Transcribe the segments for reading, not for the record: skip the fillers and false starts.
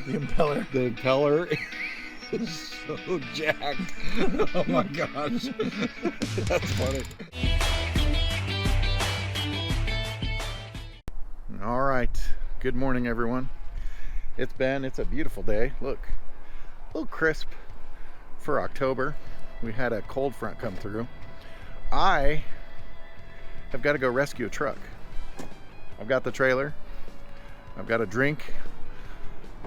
The impeller. The impeller is so jacked. Oh my gosh. That's funny. All right. Good morning, everyone. It's a beautiful day. Look, a little crisp for October. We had a cold front come through. I have got to go rescue a truck. I've got the trailer. I've got a drink.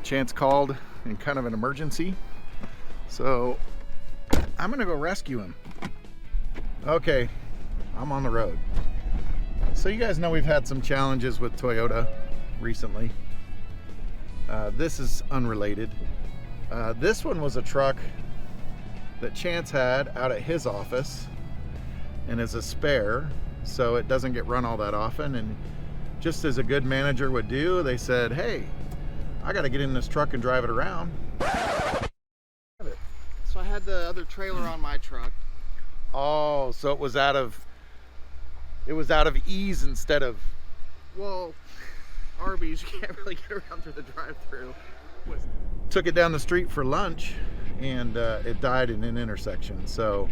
Chance called in kind of an emergency. So I'm going to go rescue him. Okay, I'm on the road. So you guys know we've had some challenges with Toyota recently. This is unrelated. This one was a truck that Chance had out at his office and is a spare, so it doesn't get run all that often. And just as a good manager would do, they said, hey, I got to get in this truck and drive it around. So I had the other trailer on my truck. Oh, so it was out of ease instead of... Well, Arby's, you can't really get around through the drive-thru. Took it down the street for lunch, and it died in an intersection. So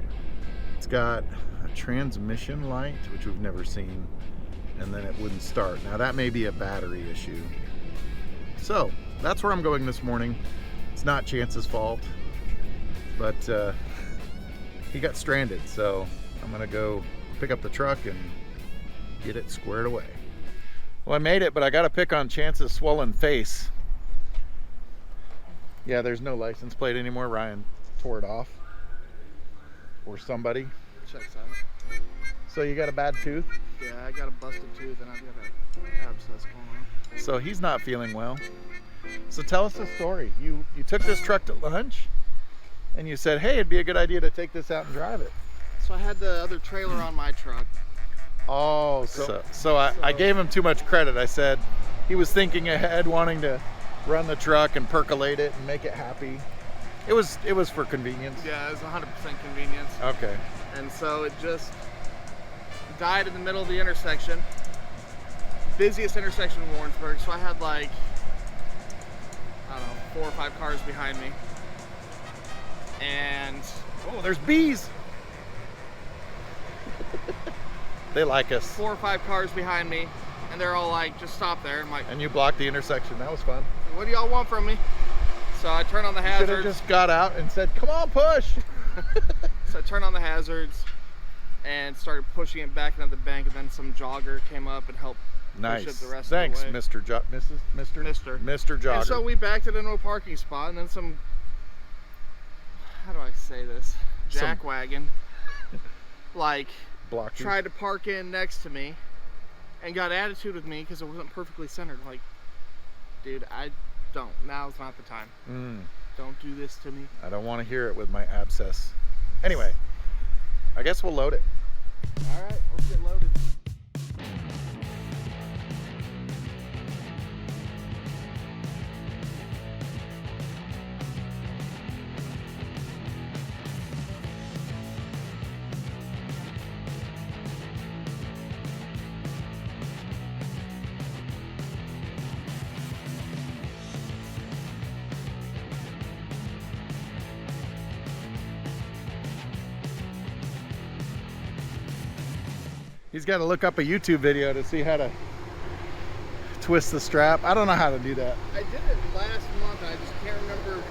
it's got a transmission light, which we've never seen, and then it wouldn't start. Now that may be a battery issue. So that's where I'm going this morning. It's not Chance's fault, but he got stranded. So I'm gonna go pick up the truck and get it squared away. Well, I made it, but I gotta pick on Chance's swollen face. Yeah, there's no license plate anymore. Ryan tore it off. Or somebody. Checks out. So you got a bad tooth? Yeah, I got a busted tooth and I've got an abscess going on. So he's not feeling well. So tell us the story. You took this truck to lunch and you said, hey, it'd be a good idea to take this out and drive it. So I had the other trailer on my truck. Oh, so I gave him too much credit. I said he was thinking ahead, wanting to run the truck and percolate it and make it happy. It was for convenience. Yeah, it was 100% convenience. Okay. And so it just died in the middle of the intersection. Busiest intersection in Warrensburg. So I had like, I don't know, 4 or 5 cars behind me. And oh, there's bees. They like us. 4 or 5 cars behind me, and they're all like, just stop there. I'm like, and you blocked the intersection. That was fun. What do y'all want from me? So I turned on the hazards. You should have just got out and said, come on, push. So I turned on the hazards and started pushing it back into the bank, and then some jogger came up and helped push it the rest Thanks, of the way. Mr. Jogger. And so we backed it into a parking spot, and then some, how do I say this? Jackwagon, like, blocked tried to park in next to me and got attitude with me because it wasn't perfectly centered. Like, dude, now's not the time. Don't do this to me. I don't want to hear it with my abscess. Anyway, I guess we'll load it. All right, let's get loaded. He's got to look up a YouTube video to see how to twist the strap. I don't know how to do that. I did it last month. I just can't remember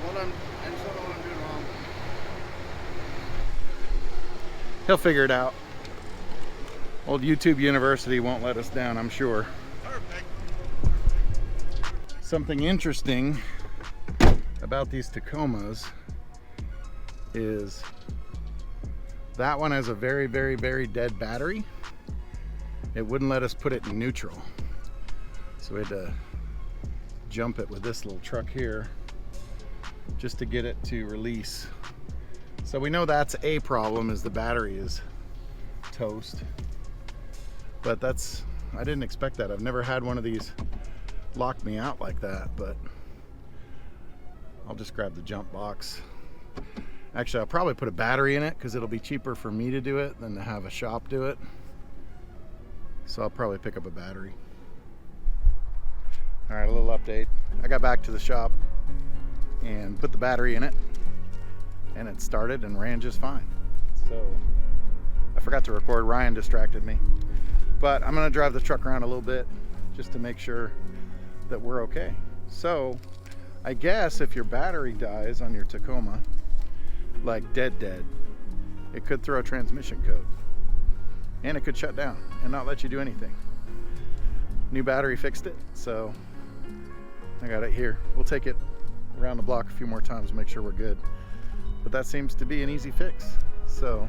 I just don't know what I'm doing wrong. He'll figure it out. Old YouTube University won't let us down, I'm sure. Perfect. Something interesting about these Tacomas is that one has a very, very, very dead battery. It wouldn't let us put it in neutral. So we had to jump it with this little truck here just to get it to release. So we know that's a problem, is the battery is toast. But I didn't expect that. I've never had one of these lock me out like that, but I'll just grab the jump box. Actually, I'll probably put a battery in it because it'll be cheaper for me to do it than to have a shop do it. So I'll probably pick up a battery. All right, a little update. I got back to the shop and put the battery in it, and it started and ran just fine. So I forgot to record. Ryan distracted me, but I'm gonna drive the truck around a little bit just to make sure that we're okay. So I guess if your battery dies on your Tacoma, like dead, it could throw a transmission code, and it could shut down and not let you do anything. New battery fixed it, so I got it here. We'll take it around the block a few more times, make sure we're good. But that seems to be an easy fix. So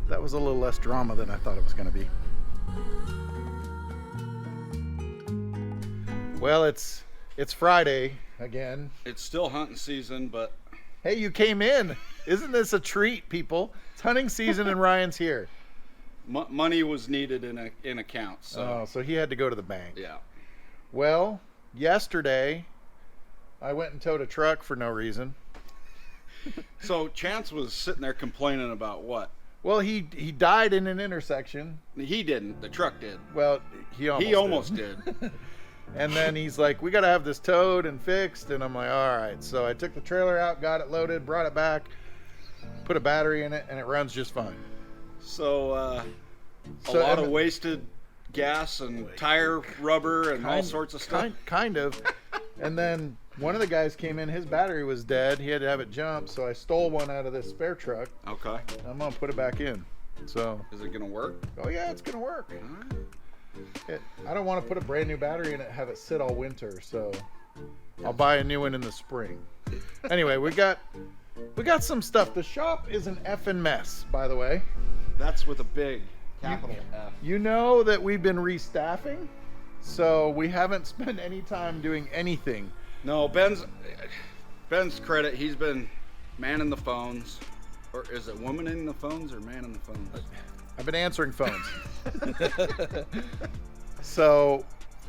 that was a little less drama than I thought it was going to be. Well, it's Friday again. It's still hunting season, but Hey, you came in. Isn't this a treat, people? It's hunting season and Ryan's here. money was needed in account. So So he had to go to the bank. yeah. Well, yesterday I went and towed a truck for no reason. So Chance was sitting there complaining about what? Well, he died in an intersection. He didn't. The truck did. Well, he almost did. And then he's like, we got to have this towed and fixed. And I'm like, all right. So I took the trailer out, got it loaded, brought it back, put a battery in it, and it runs just fine. So a So, lot and- of wasted gas and tire rubber and all sorts of stuff. Kind of. And then one of the guys came in, his battery was dead. He had to have it jumped. So I stole one out of this spare truck. Okay. I'm going to put it back in. So, Is it gonna work? oh yeah, it's going to work. I don't want to put a brand new battery in it, have it sit all winter. So I'll buy a new one in the spring. Anyway, we got some stuff. The shop is an effing mess, by the way. That's with a big capital F. You know that we've been restaffing, so we haven't spent any time doing anything. No, Ben's credit. He's been manning the phones, or is it womaning the phones or manning the phones? I've been answering phones. So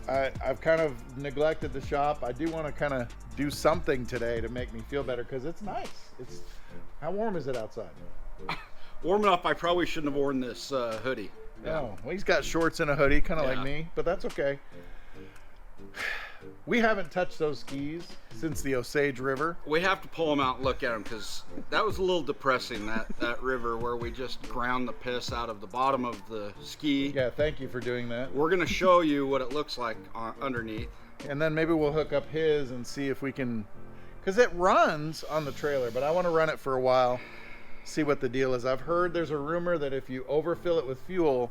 I've kind of neglected the shop. I do want to kind of do something today to make me feel better because it's nice. How warm is it outside? Warm enough. I probably shouldn't have worn this hoodie. Oh, well, he's got shorts and a hoodie, kind of Yeah. like me, but that's okay. We haven't touched those skis since the Osage River. We have to pull them out and look at them because that was a little depressing, that river where we just ground the piss out of the bottom of the ski. Yeah, thank you for doing that. We're going to show you what it looks like underneath. And then maybe we'll hook up his and see if we can, because it runs on the trailer, but I want to run it for a while, see what the deal is. I've heard there's a rumor that if you overfill it with fuel,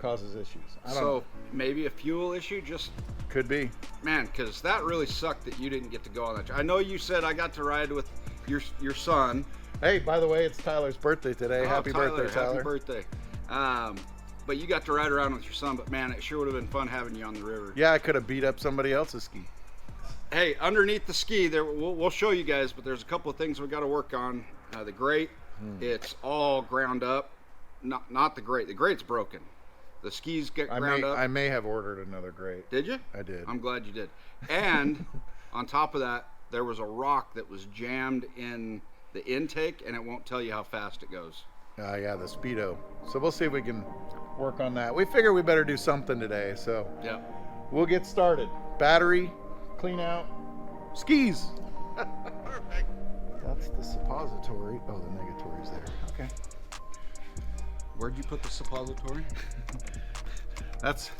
causes issues. I don't know. Maybe a fuel issue, just Could be. man, because that really sucked that you didn't get to go on that. I know you said I got to ride with your son. Hey, by the way, it's Tyler's birthday today. Oh, Happy birthday, Tyler. Happy birthday. But you got to ride around with your son. But man, it sure would have been fun having you on the river. Yeah, I could have beat up somebody else's ski. Hey, underneath the ski, there we'll show you guys, but there's a couple of things we got to work on. The grate, it's all ground up. Not the grate. The grate's broken. The skis get ground up. I may have ordered another grate. Did you? I did. I'm glad you did. And on top of that, there was a rock that was jammed in the intake, and it won't tell you how fast it goes. Yeah, the Speedo. So we'll see if we can work on that. We figure we better do something today, so Yep. we'll get started. Battery, clean out, skis. Perfect. That's the suppository. Oh, the negatory's there. Okay. Where'd you put the suppository? It's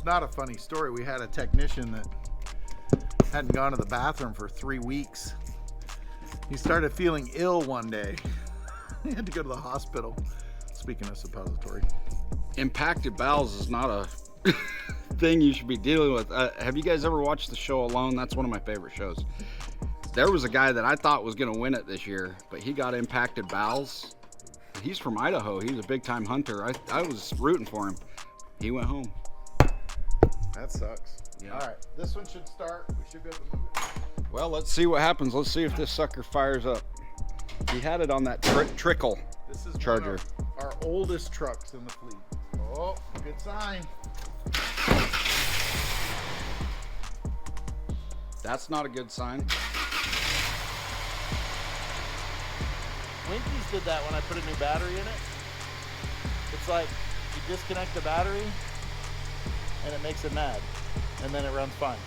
not a funny story. We had a technician that hadn't gone to the bathroom for 3 weeks. He started feeling ill one day. He had to go to the hospital. Speaking of suppository. Impacted bowels is not a thing you should be dealing with. Have you guys ever watched the show Alone? That's one of my favorite shows. There was a guy that I thought was going to win it this year, but he got impacted bowels. He's from Idaho. He's a big-time hunter. I was rooting for him. He went home. That sucks. Yeah. All right, this one should start. We should be able to move it. Well, let's see what happens. Let's see if this sucker fires up. He had it on that trickle. This is Charger. one of our oldest trucks in the fleet. Oh, good sign. That's not a good sign. Winkies did that when I put a new battery in it. It's like you disconnect the battery and it makes it mad. and then it runs fine.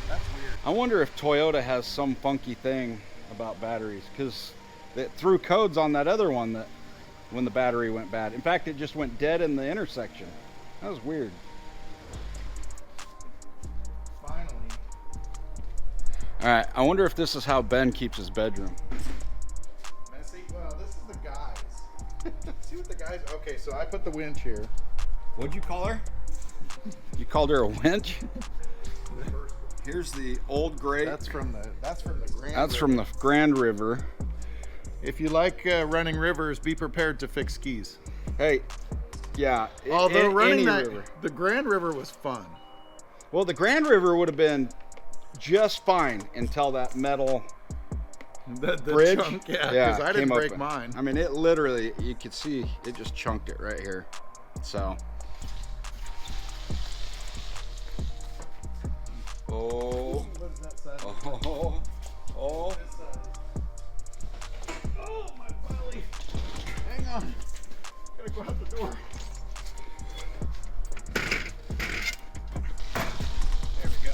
That's weird. I wonder if Toyota has some funky thing about batteries, because it threw codes on that other one that when the battery went bad. In fact, it just went dead in the intersection. That was weird. Finally. All right, I wonder if this is how Ben keeps his bedroom. Messy? Well, this is the guys. See what the guys... Okay, so I put the winch here. What'd you call her? You called her a winch? Here's the old grate. That's from the Grand That's River. from the Grand River. If you like running rivers, be prepared to fix skis. Hey, yeah. Although running any that, river. the Grand River was fun. Well, the Grand River would have been just fine until that metal The bridge. chunk, yeah, because I didn't came break open. mine. I mean, it literally, you could see it just chunked it right here. So. Oh. What is that side? Oh. Oh. This side. Oh, my belly. Hang on. Gotta go out the door. There we go.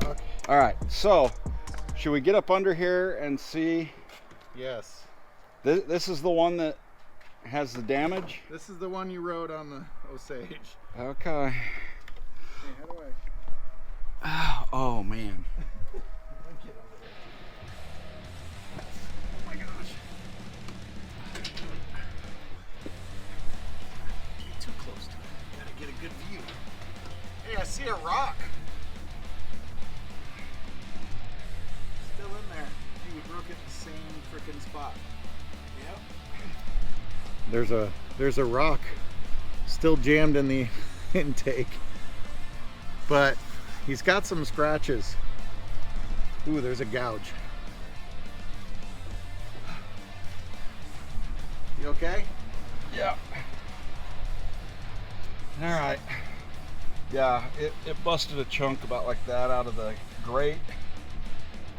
Okay. All right. So, should we get up under here and see? Yes. This is the one that has the damage. This is the one you rode on the Osage. Okay. Hey, how do I? Oh man. Get over there. Oh my gosh. Get too close to it. Gotta get a good view. Hey, I see a rock. Still in there. Hey, we broke it in the same freaking spot. Yep. There's a rock still jammed in the intake. But he's got some scratches. Ooh, there's a gouge. You okay? Yeah. All right. Yeah, it busted a chunk about like that out of the grate.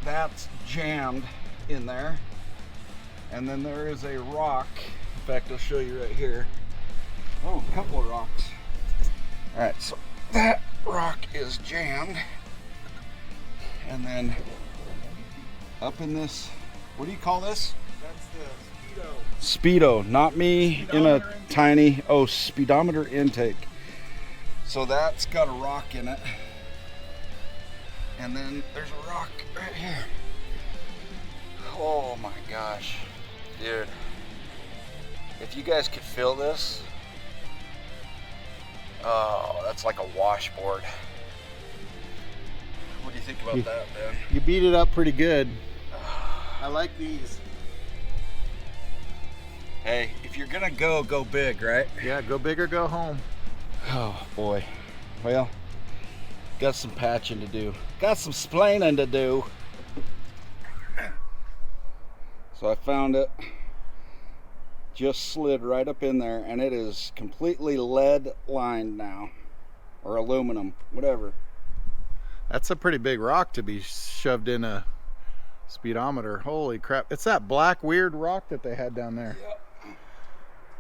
That's jammed in there. And then there is a rock. In fact, I'll show you right here. Oh, a couple of rocks. All right, so that rock is jammed. And then up in this, what do you call this? That's the Speedo, not me in a Speedometer intake. tiny, speedometer intake. So that's got a rock in it. And then there's a rock right here. Oh my gosh, dude. If you guys could feel this, oh, that's like a washboard. What do you think about that, Ben? You beat it up pretty good. I like these. Hey, if you're gonna go big, right? Yeah, go big or go home. Oh boy. Well, got some patching to do. Got some splaining to do. So I found it. Just slid right up in there, and it is completely lead lined now. Or aluminum, whatever. That's a pretty big rock to be shoved in a speedometer. Holy crap. It's that black weird rock that they had down there. Yep.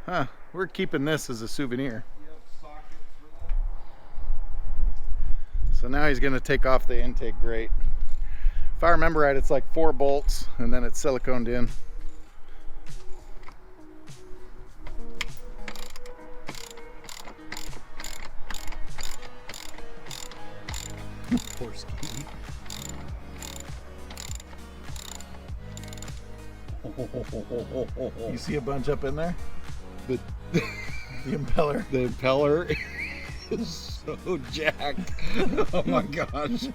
Huh. We're keeping this as a souvenir. Yep, socket for that. So now he's going to take off the intake grate. If I remember right, it's like 4 bolts and then it's siliconed in. Poor ski. You see a bunch up in there? The impeller. The impeller is so jacked. Oh my gosh.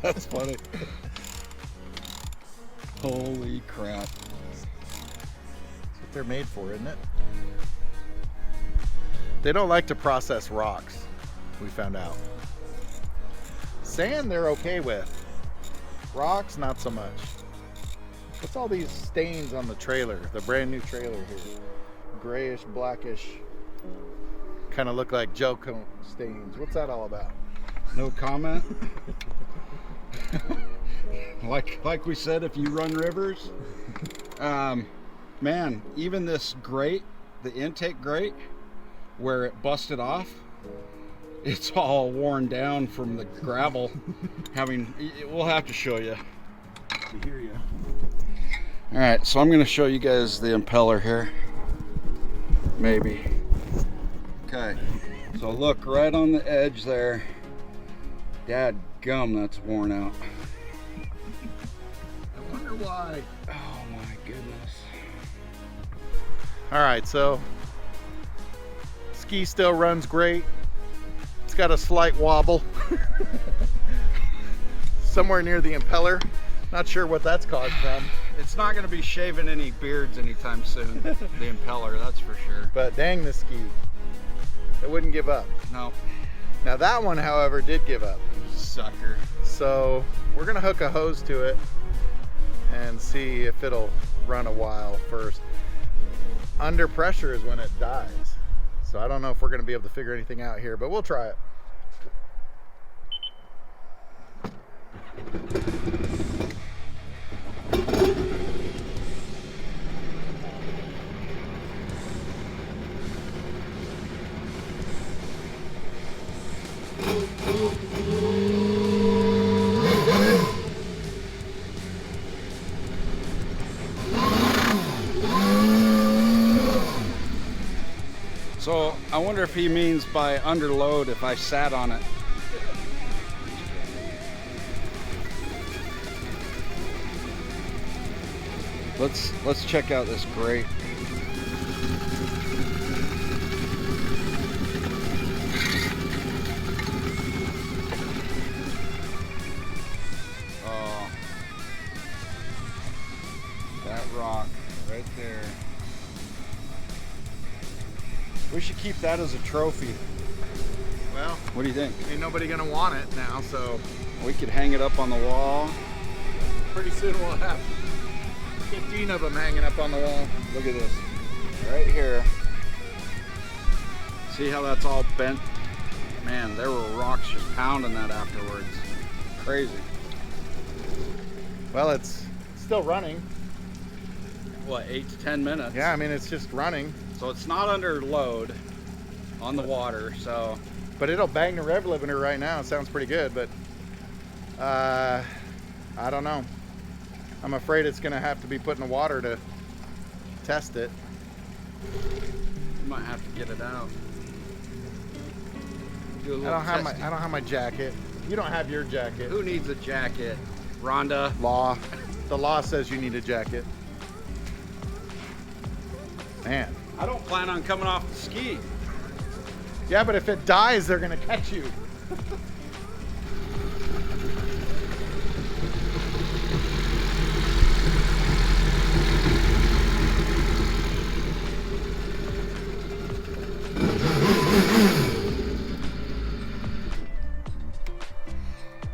That's funny. Holy crap. That's what they're made for, isn't it? They don't like to process rocks, we found out. Sand they're okay with. Rocks, not so much. What's all these stains on the trailer? The brand new trailer here. Grayish, blackish. Kind of look like gel coat stains. What's that all about? No comment. like we said, if you run rivers, man, even this grate, the intake grate, where it busted off, it's all worn down from the gravel. We'll have to show you. I hear you. All right, so I'm going to show you guys the impeller here. Maybe. Okay, so look right on the edge there. Dad gum, that's worn out. I wonder why. Oh my goodness. All right, so ski still runs great. It's got a slight wobble somewhere near the impeller. Not sure what that's caused from. It's not going to be shaving any beards anytime soon, the impeller, that's for sure. But dang the ski. It wouldn't give up. No. Now that one, however, did give up. Sucker. So we're gonna hook a hose to it and see if it'll run a while first. Under pressure is when it dies. So I don't know if we're gonna be able to figure anything out here, but we'll try it. So I wonder if he means by underload if I sat on it. Let's check out this grate. Oh, that rock right there. We should keep that as a trophy. Well, What do you think? ain't nobody gonna want it now, so We could hang it up on the wall. pretty soon we'll have 15 of them hanging up on the wall. Look at this. Right here. See how that's all bent? Man, there were rocks just pounding that afterwards. Crazy. Well, it's still running. What, 8 to 10 minutes? Yeah, I mean, it's just running, So it's not under load on the water, so but it'll bang the rev limiter right now. It sounds pretty good, but I don't know. I'm afraid it's gonna have to be put in the water to test it. you might have to get it out. Do a I little don't have testing. my jacket. You don't have your jacket. Who needs a jacket? Rhonda? Law. The law says you need a jacket. Man. I don't plan on coming off the ski. Yeah, but if it dies, they're gonna catch you.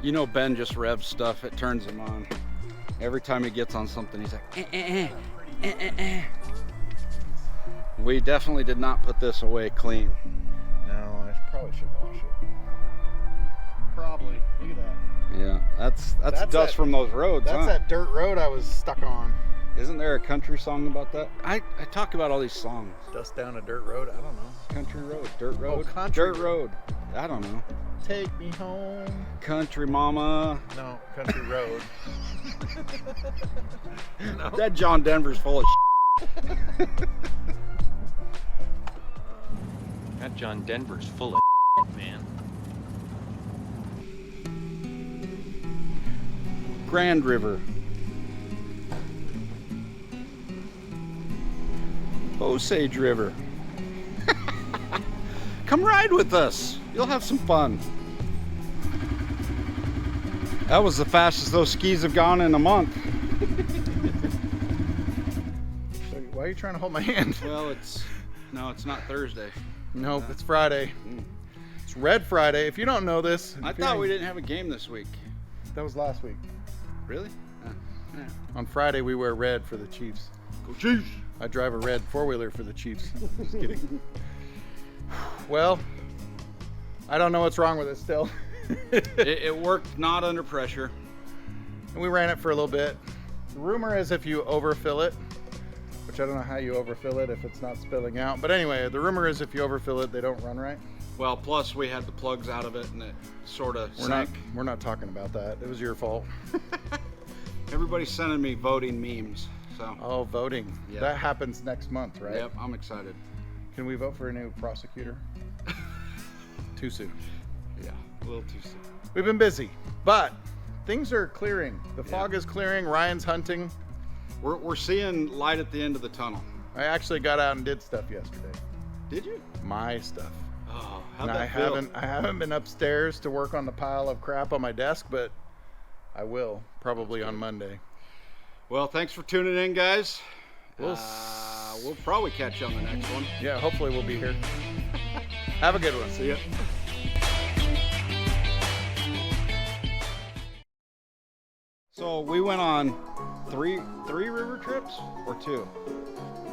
You know, Ben just revs stuff, it turns him on. Every time he gets on something, he's like, We definitely did not put this away clean. No, I probably should wash it. Probably. Look at that. Yeah, that's That's dust from those roads, That's huh? that dirt road I was stuck on. Isn't there a country song about that? I talk about all these songs. Dust down a dirt road. I don't know. Country road, dirt road, country dirt road. I don't know. Take me home. Country mama. No, country road. No. That John Denver's full of shit. That John Denver's full of shit, man. Grand River. Osage River. Come ride with us. You'll have some fun. That was the fastest those skis have gone in a month. Why are you trying to hold my hand? Well, no, it's not Thursday. Nope, it's Friday. It's Red Friday. If you don't know this, I thought we didn't have a game this week. That was last week. Really? Yeah. On Friday, we wear red for the Chiefs. Go Chiefs! I drive a red four-wheeler for the Chiefs. Just kidding. Well, I don't know what's wrong with it still. It worked not under pressure. And we ran it for a little bit. The rumor is if you overfill it, which which I don't know how you overfill it if it's not spilling out. But anyway, the rumor is if you overfill it, they don't run right. Well, plus we had the plugs out of it and it sort of sank. We're not talking about that. It was your fault. Everybody's sending me voting memes. So. Oh, voting. Yeah. That happens next month, right? Yep, I'm excited. Can we vote for a new prosecutor? Too soon. Yeah, a little too soon. We've been busy, but things are clearing. The fog is clearing. Ryan's hunting. We're seeing light at the end of the tunnel. I actually got out and did stuff yesterday. Did you? My stuff. Oh, how'd And that feel? I haven't been upstairs to work on the pile of crap on my desk, but I will probably on Monday. Well, thanks for tuning in, guys. We'll We'll probably catch you on the next one. Yeah, hopefully we'll be here. Have a good one. See ya. So we went on three river trips or two?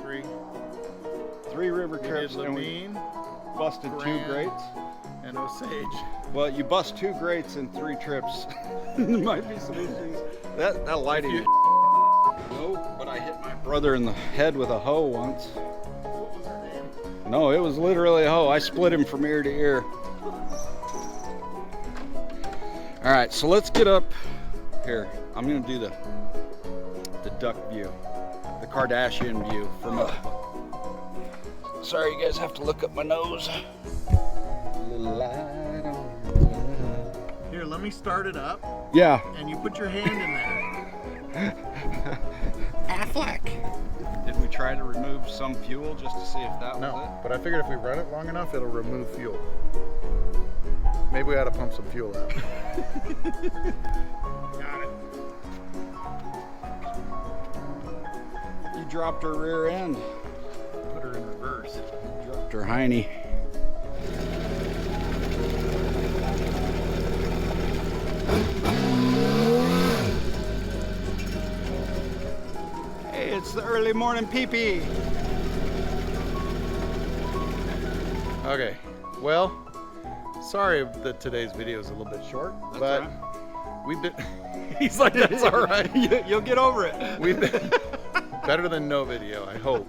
Three river We trips, did and we Lamine busted two Grand. grates. and Osage. Well, you bust two grates in 3 trips. There might be some issues. That lighting. No, but I hit my brother in the head with a hoe once. What was her name? No, it was literally a hoe. I split him from ear to ear. All right, so let's get up here. I'm gonna do the duck view, the Kardashian view from up. Sorry, you guys have to look up my nose. Here, let me start it up, Yeah. and you put your hand in there. Affleck. Did we try to remove some fuel just to see if that was No, but I figured if we run it long enough, it'll remove fuel. Maybe we ought to pump some fuel out. Got it. it? You dropped her rear end. Put her in reverse. Dropped her hiney. Hey, it's the early morning pee-pee. Okay, well, sorry that today's video is a little bit short, That's but all right. we've been. He's like, that's all right. You'll get over it. We've been better than no video, I hope.